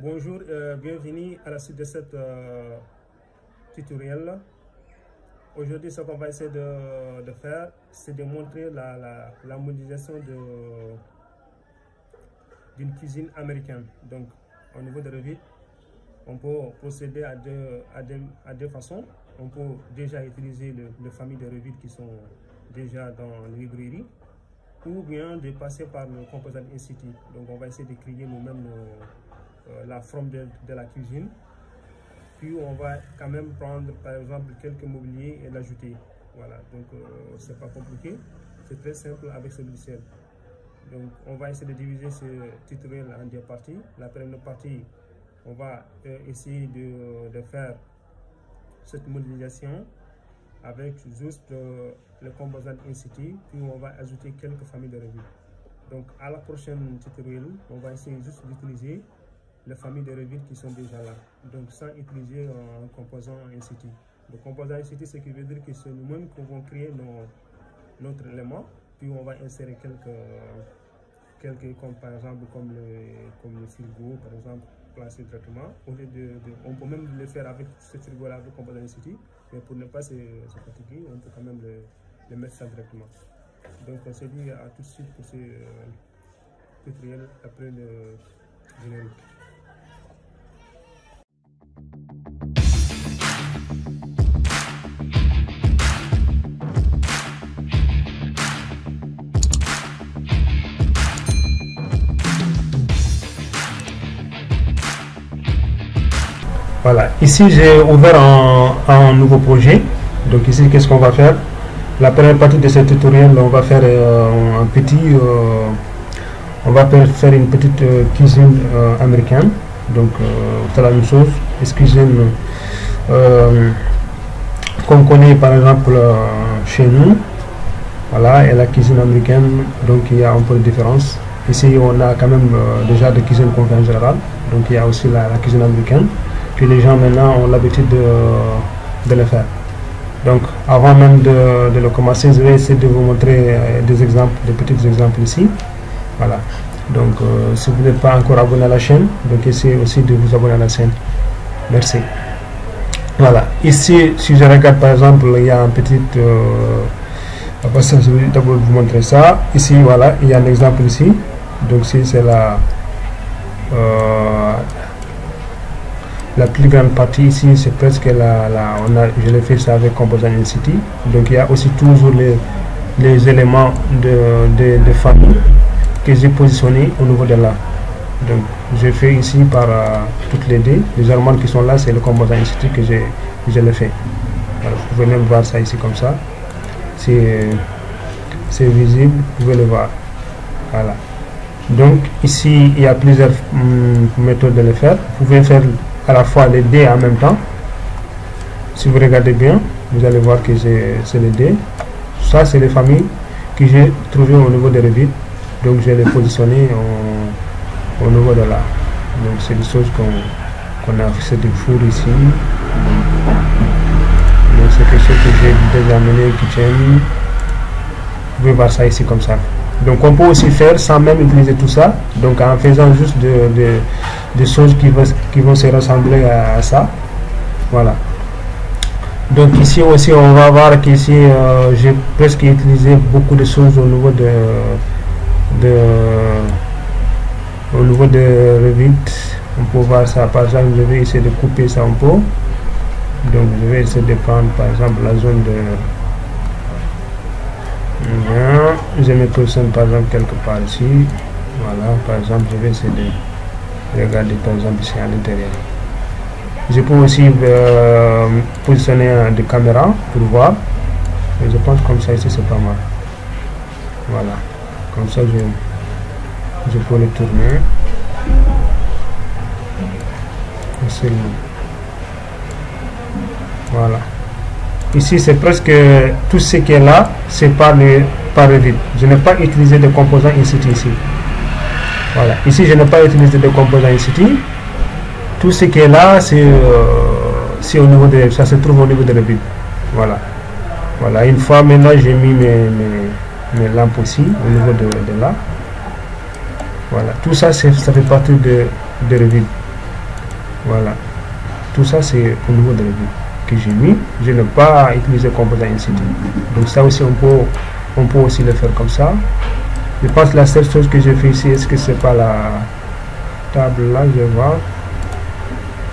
Bonjour, bienvenue à la suite de cette tutoriel. Aujourd'hui, ce qu'on va essayer de faire, c'est de montrer la modélisation d'une cuisine américaine. Donc, au niveau de Revit, on peut procéder à deux façons. On peut déjà utiliser les familles de Revit qui sont déjà dans la librairie, ou bien de passer par le composant InCity. Donc, on va essayer de créer nous-mêmes la forme de la cuisine. Puis on va quand même prendre par exemple quelques mobiliers et l'ajouter. Voilà, donc c'est pas compliqué, c'est très simple avec ce logiciel. Donc on va essayer de diviser ce tutoriel en deux parties. La première partie, on va essayer de faire cette modélisation avec juste le composant InCity, puis on va ajouter quelques familles de Revit. Donc à la prochaine tutoriel, on va essayer juste d'utiliser les familles de Revit qui sont déjà là, donc sans utiliser un composant InCity. Le composant InCity, ce qui veut dire que c'est nous-mêmes qui vont créer notre élément, puis on va insérer quelques comme par exemple comme le frigo, par exemple, placé directement. Au lieu on peut même le faire avec ce frigo-là, avec le composant InCity, mais pour ne pas se fatiguer, on peut quand même le mettre ça directement. Donc on se dit à tout de suite pour ce tutoriel après le générique. Voilà, ici j'ai ouvert un nouveau projet. Donc ici, qu'est-ce qu'on va faire? La première partie de ce tutoriel, on va faire on va faire une petite cuisine américaine. Donc c'est la même chose, une cuisine qu'on connaît par exemple chez nous. Voilà, et la cuisine américaine, donc il y a un peu de différence. Ici on a quand même déjà des cuisines qu'on fait en général. Donc il y a aussi la cuisine américaine que les gens maintenant ont l'habitude de le faire. Donc avant même de le commencer, je vais essayer de vous montrer des exemples, des petits exemples ici. Voilà, donc si vous n'êtes pas encore abonné à la chaîne, donc essayez aussi de vous abonner à la chaîne. Merci. Voilà, ici si je regarde par exemple, il y a un petit après ça, je vais d'abord vous montrer ça. Ici voilà, il y a un exemple ici. Donc si c'est la plus grande partie ici, c'est presque je l'ai fait ça avec composant InCity. Donc il y a aussi toujours les éléments de famille que j'ai positionnés au niveau de là. Donc j'ai fait ici par toutes les deux. Les éléments qui sont là, c'est le composant InCity que je l'ai fait. Alors, vous pouvez même voir ça ici comme ça. C'est visible, vous pouvez le voir. Voilà. Donc ici, il y a plusieurs méthodes de le faire. Vous pouvez faire à la fois les dés en même temps. Si vous regardez bien, vous allez voir que c'est les dés. Ça, c'est les familles que j'ai trouvées au niveau de Revit. Donc, je les positionner au niveau de là. Donc, c'est des choses qu'on a fait, c'est des fours ici. Donc, c'est quelque chose que j'ai déjà amené qui tiennent. Vous pouvez voir ça ici comme ça. Donc on peut aussi faire sans même utiliser tout ça, donc en faisant juste des choses qui vont se ressembler à ça. Voilà. Donc ici aussi on va voir qu'ici j'ai presque utilisé beaucoup de choses au niveau de Revit. On peut voir ça, par exemple je vais essayer de couper ça un peu. Donc je vais essayer de prendre par exemple la zone de je me positionne par exemple quelque part ici. Voilà, par exemple je vais essayer de regarder par exemple ici à l'intérieur. Je peux aussi positionner des caméras pour voir. Et je pense comme ça ici c'est pas mal. Voilà, comme ça je peux le tourner. Voilà. Ici, c'est presque tout ce qui est là, c'est par Revit. Je n'ai pas utilisé de composants InCity ici. Voilà. Ici, je n'ai pas utilisé de composants InCity. Tout ce qui est là, c'est au niveau de, ça se trouve au niveau de Revit. Voilà. Voilà. Une fois maintenant, j'ai mis mes lampes aussi au niveau de là. Voilà. Tout ça, ça fait partie de Revit. Voilà, tout ça c'est au niveau de revue que j'ai mis. Je n'ai pas utilisé composant InCity. Donc ça aussi on peut aussi le faire comme ça. Je pense que la seule chose que j'ai fait ici, est-ce que c'est pas la table là, je vais voir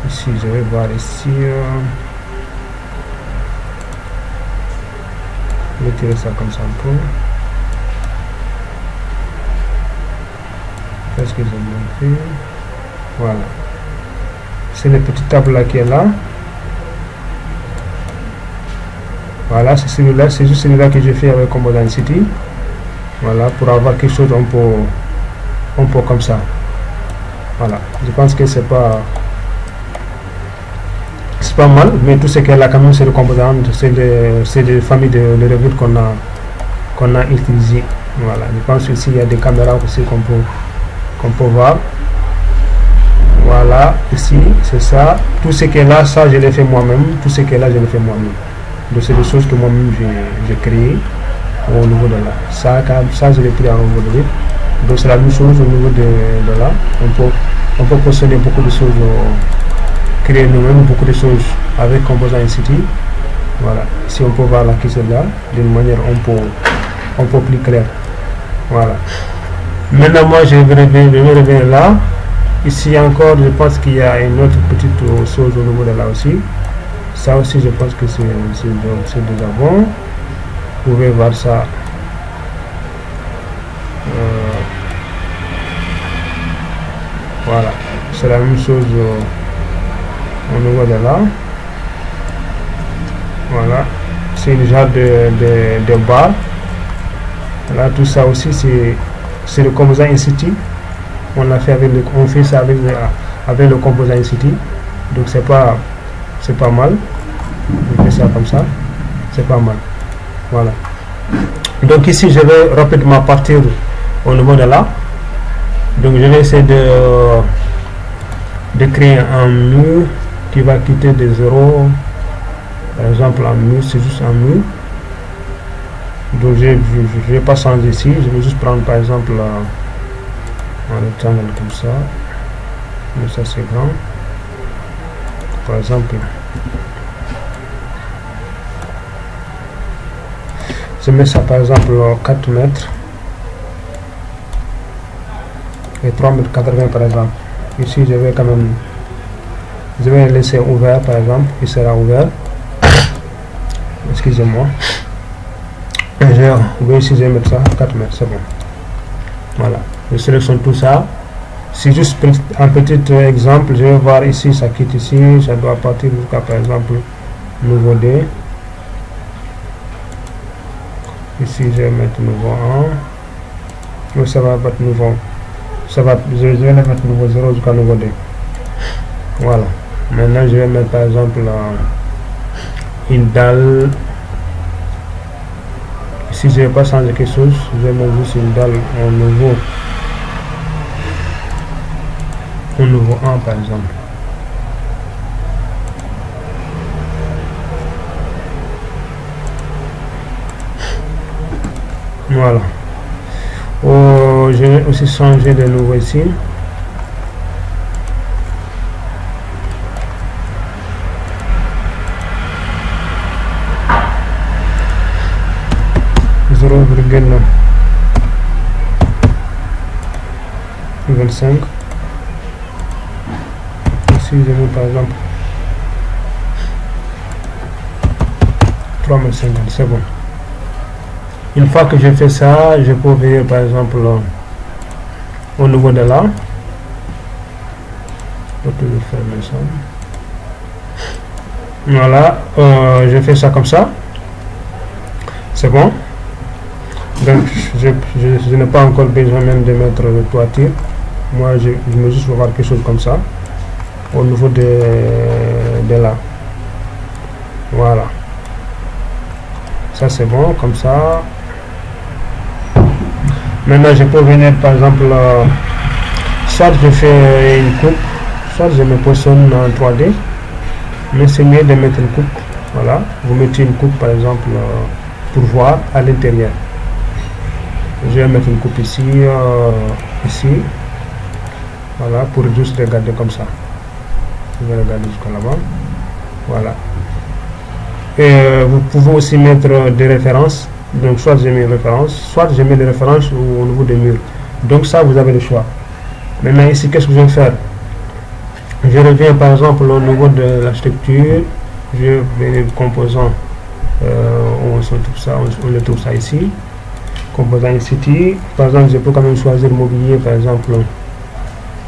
ici, je vais voir ici, je vais tirer ça comme ça un peu. Qu'est-ce que j'ai montré? Voilà, c'est le petit table là qui est là. Voilà, c'est celui-là, c'est juste celui-là que j'ai fait avec composant InCity. Voilà, pour avoir quelque chose un peu comme ça. Voilà, je pense que c'est pas mal, mais tout ce qu'elle a quand même, c'est le composant, c'est des familles de Revit qu'on a utilisé. Voilà, je pense aussi il y a des caméras aussi qu'on peut voir. Voilà, ici c'est ça. Tout ce qui est là, ça je l'ai fait moi-même. Tout ce qui est là, je l'ai fait moi-même. Donc c'est des choses que moi-même j'ai créé au niveau de là. Ça je l'ai pris au niveau de Revit. Donc c'est la même chose au niveau de là. On peut posséder beaucoup de choses, créer nous-mêmes beaucoup de choses avec composant InCity. Voilà, si on peut voir là qui c'est là, d'une manière un peu plus claire. Voilà. Maintenant moi je vais revenir là. Ici encore, je pense qu'il y a une autre petite chose au niveau de là aussi. Ça aussi, je pense que c'est déjà bon. Vous pouvez voir ça. Voilà, c'est la même chose au niveau de là. Voilà, c'est le genre de barre. Là, tout ça aussi, c'est le composant InCity. On fait ça avec le composant InCity. Donc c'est pas mal. On fait ça comme ça, c'est pas mal. Voilà. Donc ici je vais rapidement partir au niveau de là. Donc je vais essayer de créer un mur qui va quitter de 0. Par exemple, un mur, c'est juste un mur. Donc je vais pas changer ici. Je vais juste prendre par exemple un rectangle comme ça. Mais ça c'est grand. Par exemple, je mets ça par exemple 4 mètres et 3 mètres 80 par exemple. Ici je vais laisser ouvert par exemple, il sera ouvert. Excusez-moi. Ici je vais mettre ça 4 mètres, c'est bon. Voilà, je sélectionne tout ça. C'est juste un petit exemple. Je vais voir ici, ça quitte ici, ça doit partir jusqu'à par exemple niveau 2. Ici je vais mettre niveau 1. Mais ça va mettre niveau. Je vais mettre niveau 0 jusqu'à niveau 2. Voilà. Maintenant je vais mettre par exemple une dalle. Si je ne vais pas changer quelque chose, je vais mettre juste une dalle au niveau 1 par exemple. Voilà. Je vais aussi changer de nouveau ici. Regarde 25. Ici je vais par exemple 3,50 m, c'est bon. Une fois que j'ai fait ça, je peux venir par exemple au niveau de là. Voilà, je fais ça comme ça. C'est bon. Donc je n'ai pas encore besoin même de mettre le toiture. Moi je vais juste voir quelque chose comme ça au niveau de là. Voilà, ça c'est bon comme ça. Maintenant je peux venir par exemple soit je fais une coupe, soit je me positionne en 3D, mais c'est mieux de mettre une coupe. Voilà, vous mettez une coupe par exemple pour voir à l'intérieur. Je vais mettre une coupe ici, ici, voilà, pour juste regarder comme ça. Je vais regarder jusqu'à là-bas. Voilà. Et vous pouvez aussi mettre des références. Donc soit j'ai mis une référence, soit j'ai mis des références au niveau des murs. Donc ça, vous avez le choix. Maintenant ici, qu'est-ce que je vais faire? Je reviens par exemple au niveau de la structure. Je vais les composants. On le trouve ça ici. Composant ICT. Par exemple, je peux quand même choisir mobilier. Par exemple,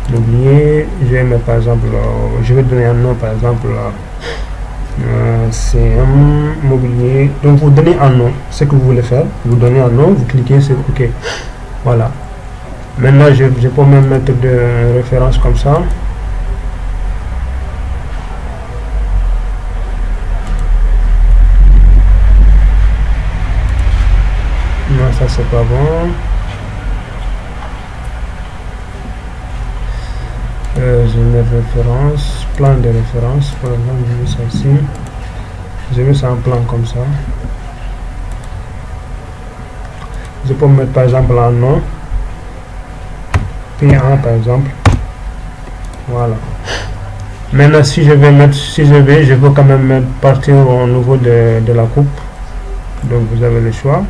mobilier. Je vais mettre par exemple, je vais donner un nom par exemple. CM mobilier. Donc vous donnez un nom, ce que vous voulez faire, vous donnez un nom, vous cliquez sur OK. Voilà. Maintenant je peux même mettre des références comme ça. Non, ça c'est pas bon. Je mets référence, plan de référence, par exemple, je mets ça ici. Je mets ça en plan comme ça. Je peux mettre par exemple un nom, P1 par exemple. Voilà. Maintenant, si je veux quand même mettre partir au niveau de la coupe. Donc vous avez le choix.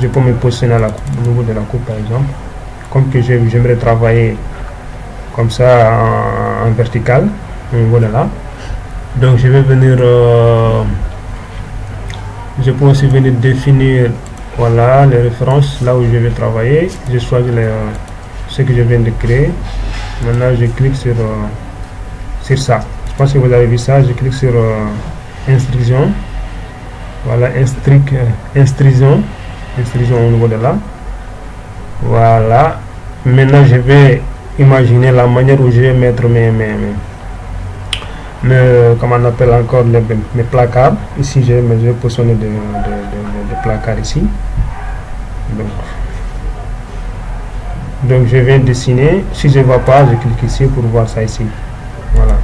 Je peux me positionner à au niveau de la coupe par exemple. Comme que j'aimerais travailler comme ça en vertical au niveau de là. Donc je vais venir je peux aussi venir définir voilà les références là où je vais travailler. Je choisis ce que je viens de créer. Maintenant je clique sur ça. Je pense que vous avez vu ça. Je clique sur instruction. Voilà, instruction au niveau de là. Voilà. Maintenant je vais imaginer la manière où je vais mettre comment on appelle encore mes placards. Ici je vais positionner des placards ici. Donc je vais dessiner. Si je ne vois pas, je clique ici pour voir ça ici. Voilà.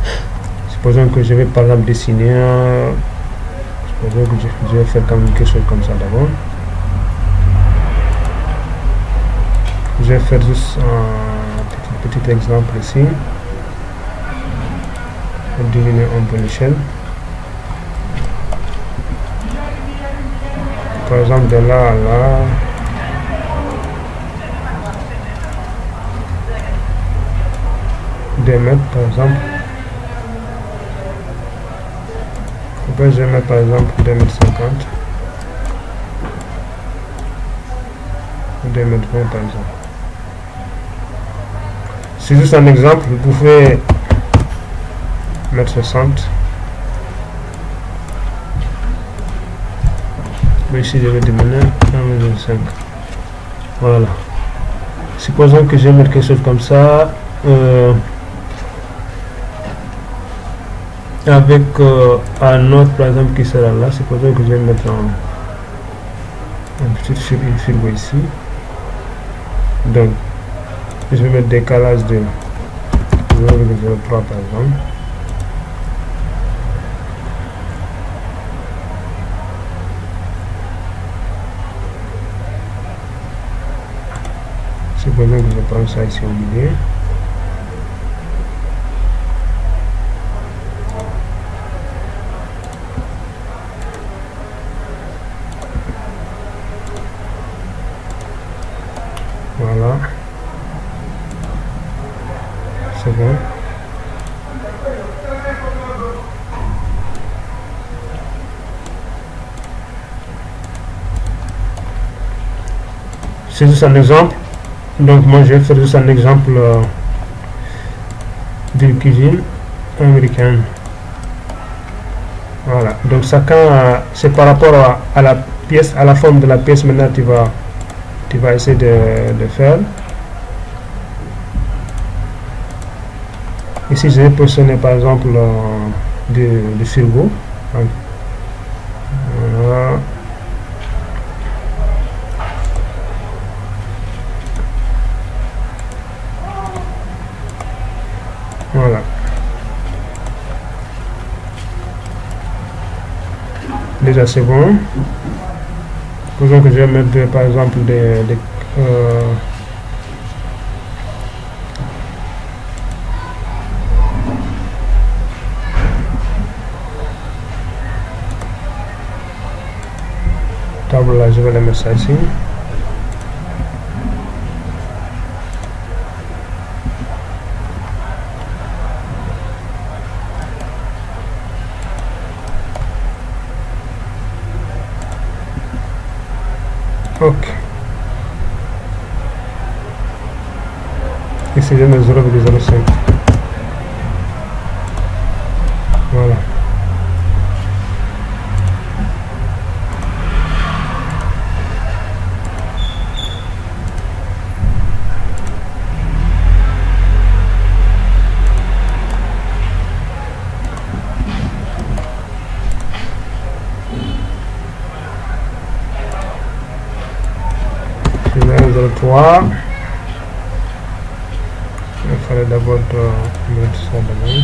Supposons que je vais par exemple dessiner. Supposons que je vais faire comme quelque chose comme ça d'abord. Je vais faire juste un petit exemple ici. Diminuer un peu l'échelle. Par exemple de là à là. Des mètres par exemple. Après je vais mettre par exemple 2,50 m. 2,20 m par exemple. C'est juste un exemple, vous pouvez mettre 60. Mais ici je vais diminuer 1,25 m. Voilà. Supposons que je vais mettre quelque chose comme ça. Avec un autre par exemple qui sera là. Supposons que je vais mettre un petit frigo ici. Donc je vais mettre décalage de 0,03 par exemple. Supposons que je prends ça ici au milieu. Voilà. C'est bon. C'est juste un exemple. Donc moi je vais faire juste un exemple d'une cuisine américaine. Voilà. Donc ça quand c'est par rapport à la pièce, à la forme de la pièce. Maintenant tu vas essayer de faire. Ici je vais positionner par exemple du frigo. Voilà. Voilà. Déjà c'est bon. Supposons que je vais mettre par exemple exemple là je vais le mettre ça ici. Ok. Ici je mets 0,05. Voilà. Je mets 0,3. Il fallait d'abord mettre ça dedans.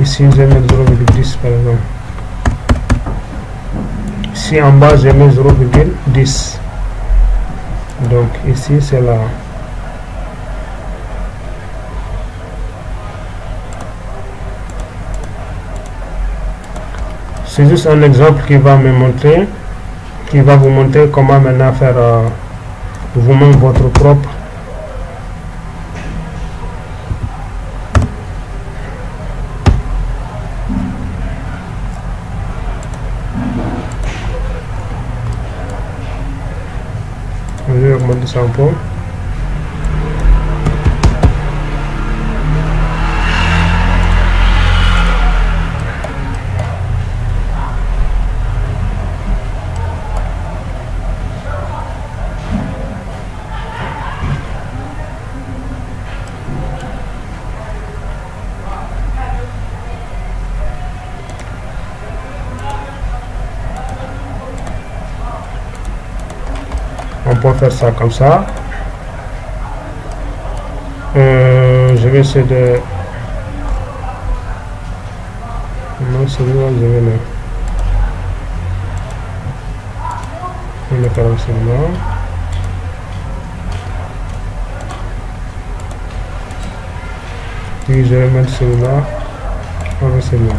Ici je mets 0,10 par exemple. Ici en bas je mets 0,10. Donc ici c'est là. C'est juste un exemple qui va me montrer, qui va vous montrer comment maintenant faire vous-même votre propre. Je vais augmenter ça un peu. On peut faire ça comme ça. Je vais essayer de... Non, celui-là, je vais le faire comme celui-là. Puis je vais mettre celui-là avec celui-là.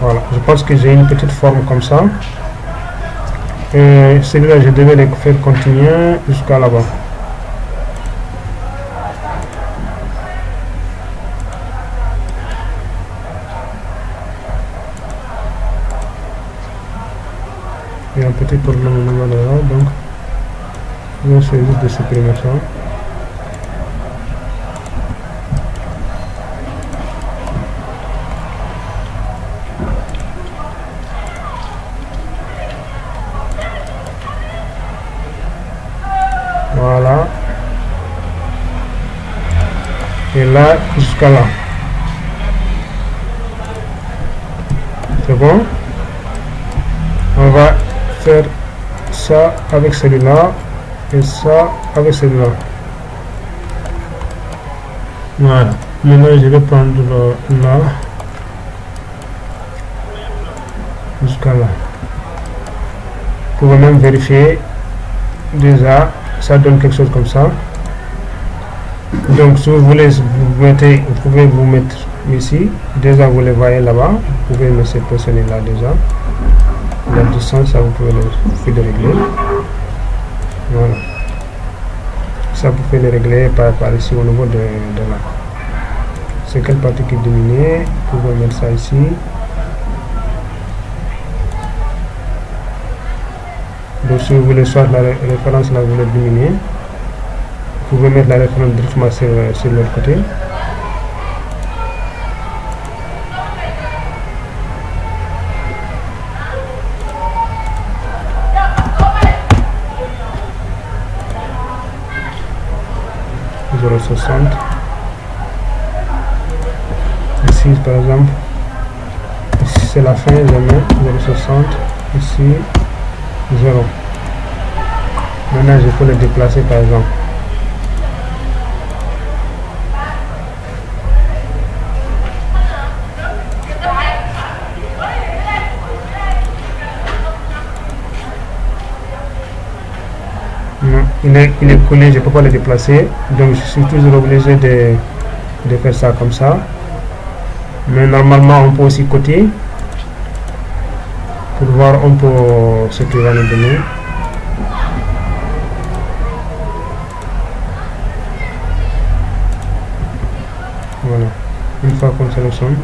Voilà, je pense que j'ai une petite forme comme ça. Et celui-là, je devais le faire continuer jusqu'à là-bas. Il y a un petit problème au niveau de là, donc je vais essayer juste de supprimer ça. Voilà. Et là, jusqu'à là. C'est bon? On va faire ça avec celui-là et ça avec celui-là. Voilà. Maintenant, je vais prendre là jusqu'à là. Vous pouvez même vérifier. Déjà, ça donne quelque chose comme ça. Donc si vous voulez, vous pouvez vous mettre ici. Déjà vous le voyez là-bas. Vous pouvez me positionner là déjà. La distance, ça vous pouvez le régler. Voilà. Ça vous pouvez le régler par ici au niveau de là. C'est quelle partie qui est dominée. Vous pouvez mettre ça ici. Donc si vous voulez soit la référence là, vous le diminuez. Vous pouvez mettre la référence directement sur l'autre côté. Ici par exemple, ici c'est la fin, je mets 0,60, ici 0. Maintenant je peux le déplacer par exemple. il est collé, je ne peux pas le déplacer, donc je suis toujours obligé de faire ça comme ça. Mais normalement on peut aussi coter pour voir un peu ce qu'il va nous donner. Voilà, une fois qu'on sélectionne,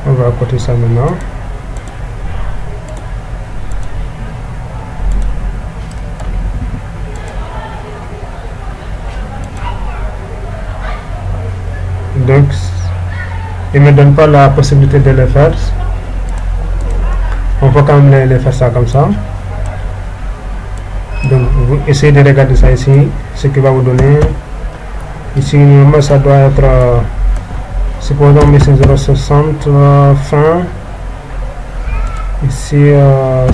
on va coter ça maintenant. Donc il ne me donne pas la possibilité de le faire. On peut quand même les faire ça comme ça. Donc vous essayez de regarder ça ici, ce qu'il va vous donner. Ici normalement ça doit être supposons ici 0,60 fin, ici 1,20.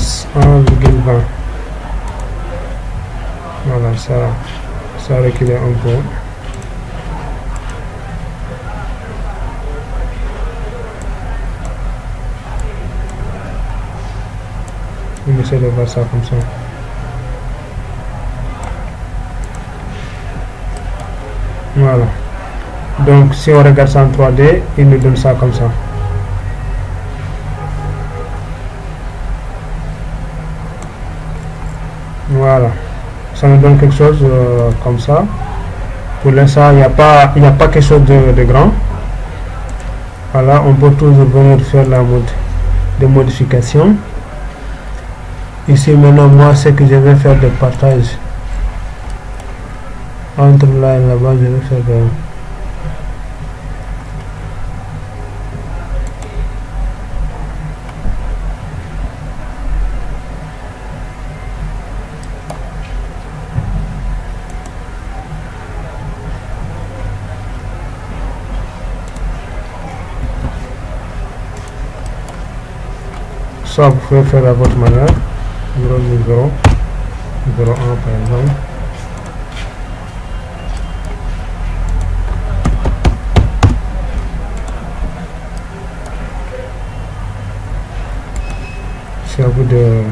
Voilà, ça recule un peu. On essaie de voir ça comme ça. Voilà. Donc si on regarde ça en 3D, il nous donne ça comme ça. Voilà. Ça nous donne quelque chose comme ça. Pour l'instant, il n'y a pas quelque chose de grand. Voilà, on peut toujours venir faire la mode de modification. Ici maintenant, moi, ce que je vais faire de partage entre là et là-bas, je vais faire de ça, vous pouvez faire à votre manière. 0,0, 0,1 par exemple. C'est à vous de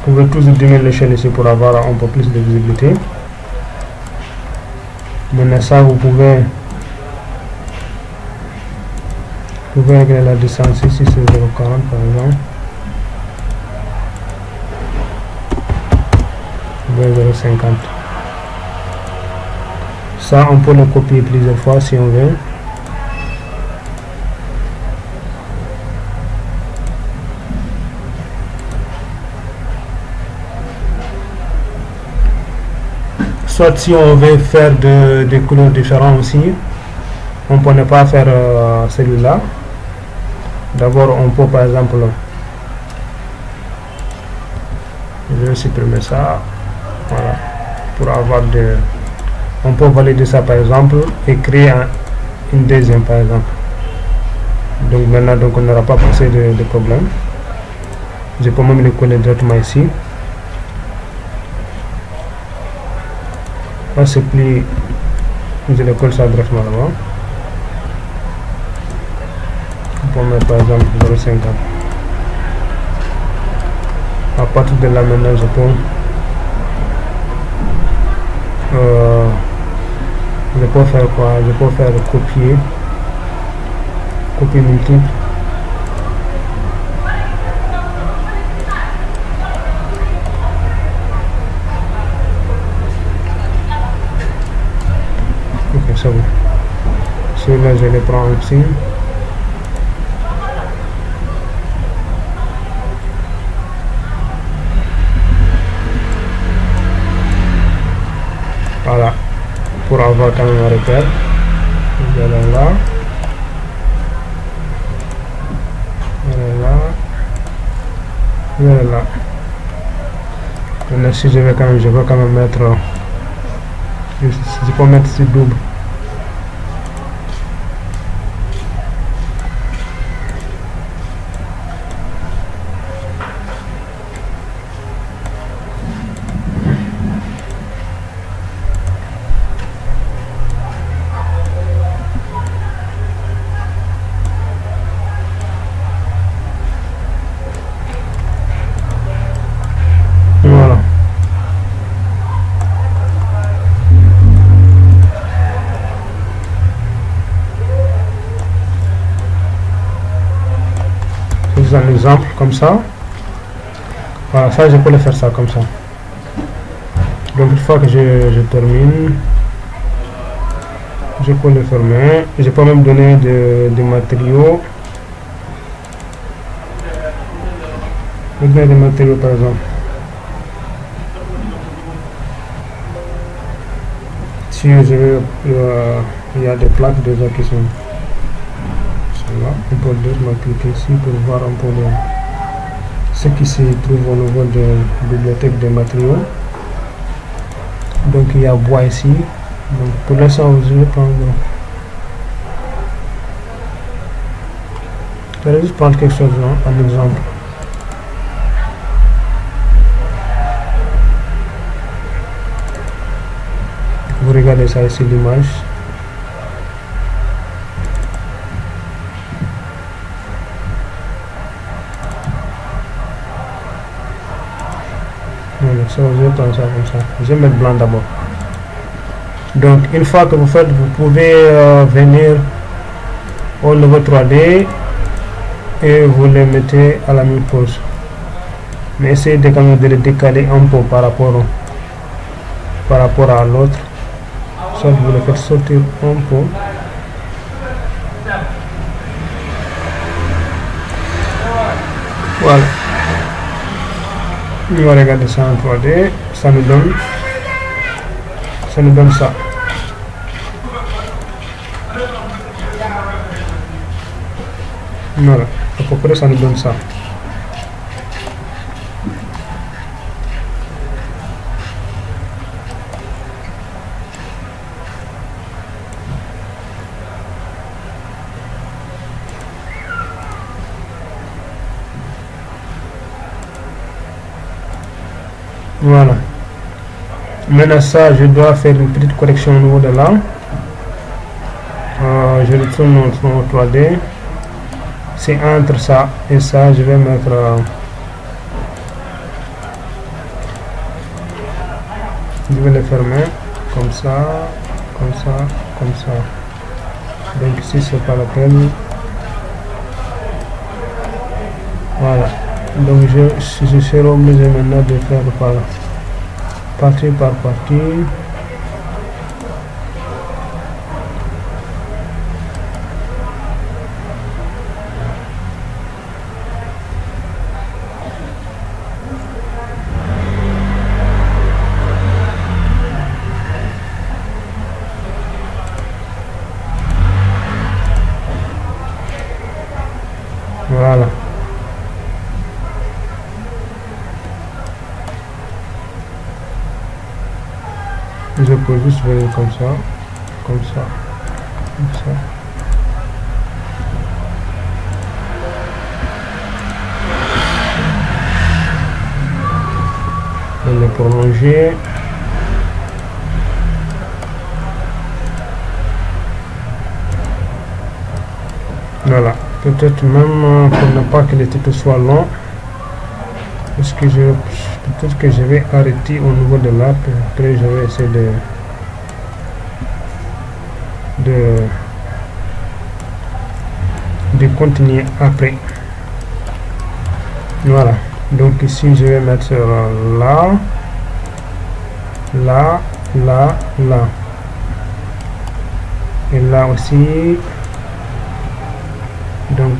vous pouvez toujours diminuer l'échelle ici pour avoir un peu plus de visibilité. Maintenant ça, vous pouvez régler la distance ici, c'est 0,40 par exemple. 0,50. Ça, on peut le copier plusieurs fois si on veut. Soit si on veut faire des couleurs différentes aussi, on peut ne pas faire celui-là. D'abord, on peut par exemple, je vais supprimer ça, voilà, pour avoir on peut valider ça par exemple et créer une deuxième par exemple. Donc maintenant, donc on n'aura pas passé de problème. Je peux même le coller directement ici. Là c'est plus, je le colle ça directement là-bas. On peut mettre par exemple 0,50. À partir de là maintenant je peux faire quoi? Je peux faire copier multiple. Ça va. Celui-là, je les prends aussi. Voilà. Pour avoir quand même un repère. Voilà là. Voilà là. Voilà là. Maintenant, si je vais quand même mettre. Je peux mettre ce double. juste un exemple comme ça. Voilà, ça je peux le faire ça comme ça. Donc une fois que je termine, je peux le fermer. Je peux même donner des matériaux. Je vais donner des matériaux par exemple. Si je veux, il y a des plaques déjà qui sont là. On peut cliquer ici pour voir un peu ce qui se trouve au niveau de la bibliothèque des matériaux. Donc il y a bois ici. Donc pour l'instant, je vais prendre. Je vais juste prendre quelque chose, un exemple. Vous regardez ça ici, l'image. Voilà, ça, je vais prendre ça comme ça. Je vais mettre blanc d'abord. Donc, une fois que vous faites, vous pouvez venir au niveau 3D et vous le mettez à la même pose. Mais essayez de, quand même, de le décaler un peu par rapport à l'autre. Soit vous le faites sortir un peu. Voilà. On va regarder ça en 3D. Ça nous donne ça. Voilà. À peu près ça nous donne ça. Voilà. Maintenant ça, je dois faire une petite correction au niveau de là. Je retourne mon 3D. C'est entre ça et ça, je vais mettre je vais le fermer comme ça, comme ça, comme ça. Donc ici c'est pas la peine. Voilà. Donc je serai obligé maintenant de faire partie par partie. Voilà. Je peux juste venir comme ça, comme ça, comme ça. Et le prolonger. Voilà. Peut-être même pour ne pas que le titre soit long. Parce que peut-être que je vais arrêter au niveau de là, après je vais essayer de continuer après. Voilà. Donc ici je vais mettre là, là, là, là. Et là aussi. Donc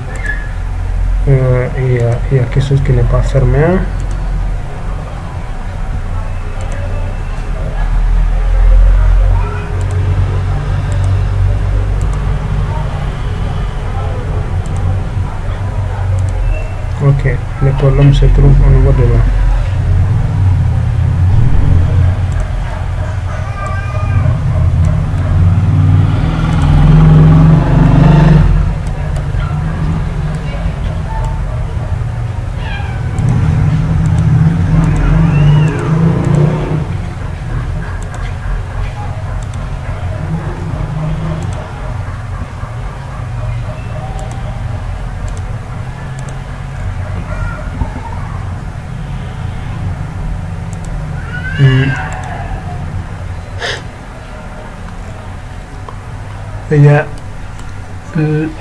il y a quelque chose qui n'est pas fermé. Ok, le problème se trouve au niveau de là.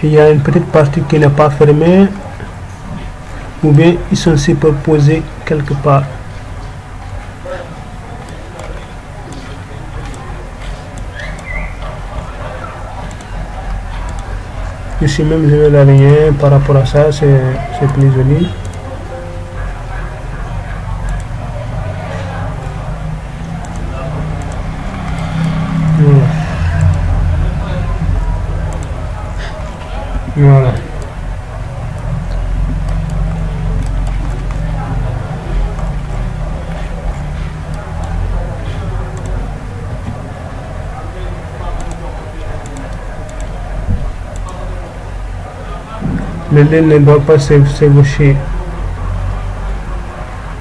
Il y a une petite partie qui n'est pas fermée. ou bien ils sont superposés quelque part. Ici même je vais l'aligner par rapport à ça, c'est plus joli. Voilà. Voilà. Le lait ne doit pas s'ébaucher.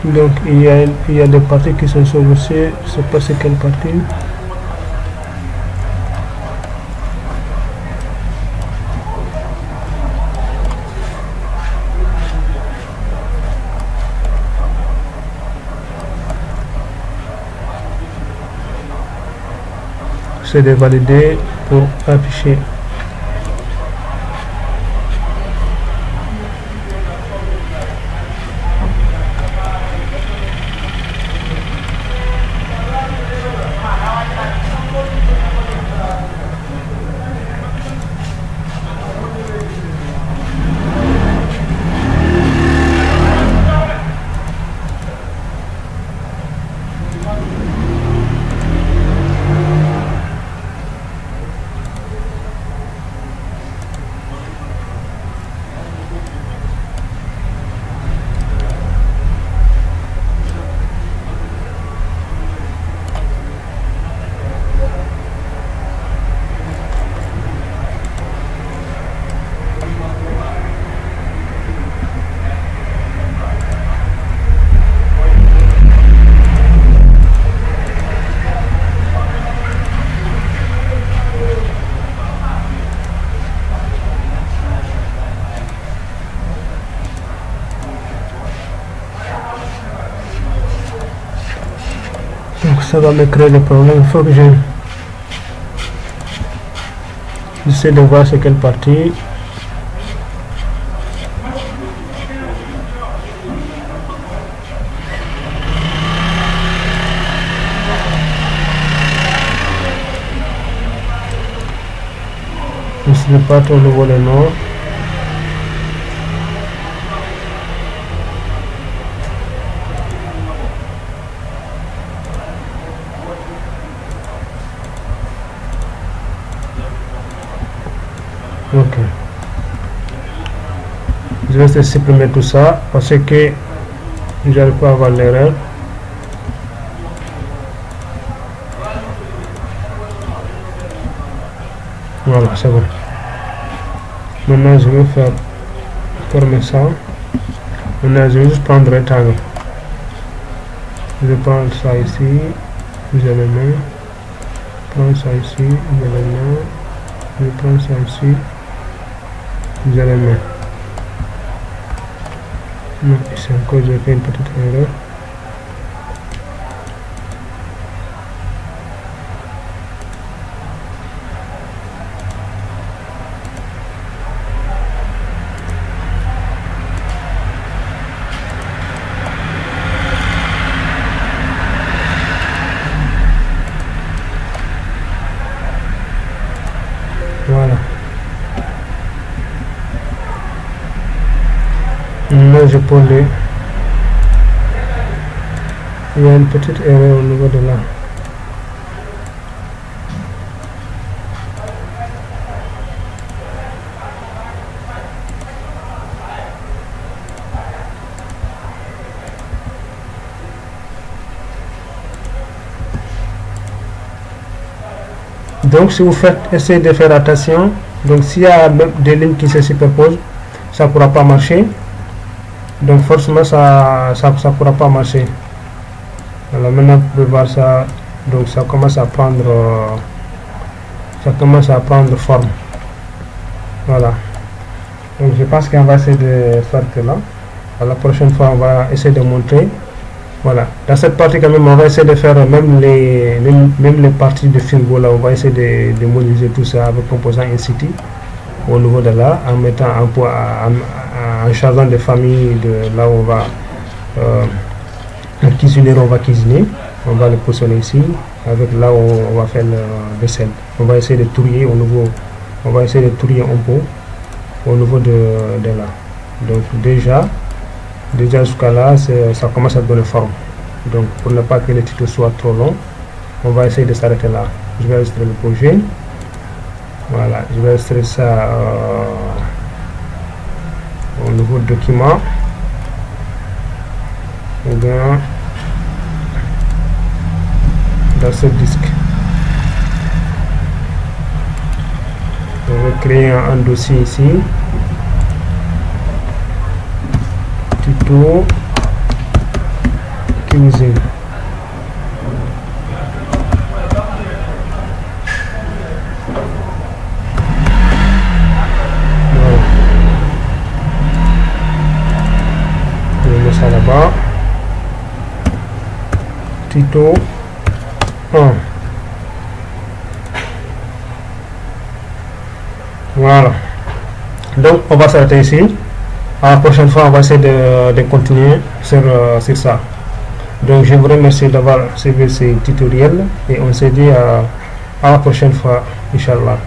Donc il y a des parties qui sont chevauchées, je ne sais pas c'est quelle partie. C'est de valider pour afficher. Donc ça va me créer des problèmes. Il faut que j'essaie de voir c'est quelle partie. Je ne sais pas trop le volet nord. Ok, je vais essayer de supprimer tout ça parce que j'arrive pas à avoir l'erreur. Voilà, c'est bon. Maintenant je vais faire former ça. Maintenant je vais juste prendre rectangle. Je vais prendre ça ici, vous allez mettre, prendre ça ici, vous allez mettre, je vais prendre ça ici. Vous allez mettre. Non, ici encore j'ai fait une petite erreur. Voilà. Là je peux les... Il y a une petite erreur au niveau de là. Donc si vous faites, essayez de faire attention. Donc s'il y a des lignes qui se superposent, ça ne pourra pas marcher. Donc forcément ça pourra pas marcher. Alors maintenant vous pouvez voir ça. Donc ça commence à prendre forme. Voilà. Donc je pense qu'on va essayer de faire que là. La prochaine fois on va essayer de montrer. Voilà. Dans cette partie quand même on va essayer de faire même les parties de firmware là. On va essayer de modéliser tout ça avec composant InCity au niveau de là, en mettant en en chargeant des familles de là où on va cuisiner, on va cuisiner. On va le positionner ici, avec là où on va faire le vaisselle. On va essayer de trier au niveau, on va essayer de trier un peu au niveau de là. Donc déjà jusqu'à là, ça commence à donner forme. Donc pour ne pas que le tuto soit trop long, on va essayer de s'arrêter là. Je vais enregistrer le projet. Voilà, je vais enregistrer ça au nouveau document. Ou bien dans ce disque. On va créer un dossier ici. Tuto cuisine. Voilà. Je vais mettre ça là-bas. Tuto 1. Voilà. Donc on va s'arrêter ici. À la prochaine fois, on va essayer de continuer sur ça. Donc je vous remercie d'avoir suivi ce tutoriel et on se dit à la prochaine fois, Inch'Allah.